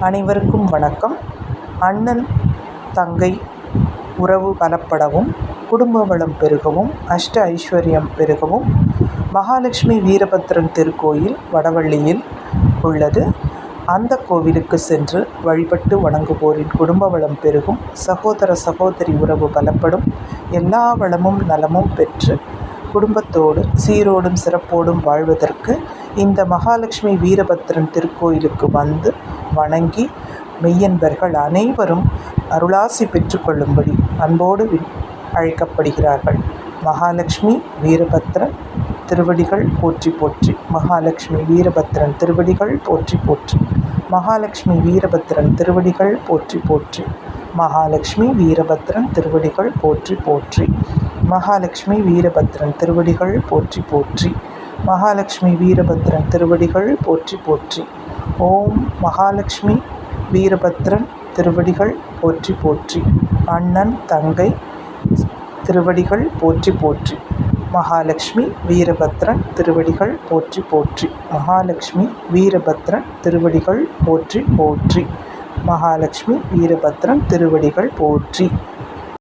அனைவருக்கும் வணக்கம். அண்ணன் தங்கை உறவு பலப்படவும், குடும்ப வளம் பெருகவும், அஷ்ட ஐஸ்வர்யம் பெருகவும் மகாலட்சுமி வீரபத்ரன் திருக்கோயில் வடவள்ளியில் உள்ளது. அந்த கோவிலுக்கு சென்று வழிபட்டு வணங்குவோரின் குடும்ப வளம் பெருகும், சகோதர சகோதரி உறவு பலப்படும், எல்லா வளமும் நலமும் பெற்று குடும்பத்தோடு சீரோடும் சிறப்போடும் வாழ்வதற்கு இந்த மகாலட்சுமி வீரபத்ரன் திருக்கோயிலுக்கு வந்து வணங்கி மெய்யன்பர்கள் அனைவரும் அருளாசி பெற்றுக்கொள்ளும்படி அன்போடு அழைக்கப்படுகிறார்கள். மகாலட்சுமி வீரபத்ரன் திருவடிகள் போற்றி போற்றி. மகாலட்சுமி வீரபத்ரன் திருவடிகள் போற்றி போற்றி. மகாலட்சுமி வீரபத்ரன் திருவடிகள் போற்றி போற்றி. மகாலட்சுமி வீரபத்ரன் திருவடிகள் போற்றி போற்றி. மகாலட்சுமி வீரபத்ரன் திருவடிகள் போற்றி போற்றி. மகாலட்சுமி வீரபத்ரன் திருவடிகள் போற்றி போற்றி. ஓம் மகாலட்சுமி வீரபத்ரன் திருவடிகள் போற்றி போற்றி. அண்ணன் தங்கை திருவடிகள் போற்றி போற்றி. மகாலட்சுமி வீரபத்ரன் திருவடிகள் போற்றி போற்றி. மகாலட்சுமி வீரபத்ரன் திருவடிகள் போற்றி போற்றி. மகாலட்சுமி வீரபத்ரன் திருவடிகள் போற்றி.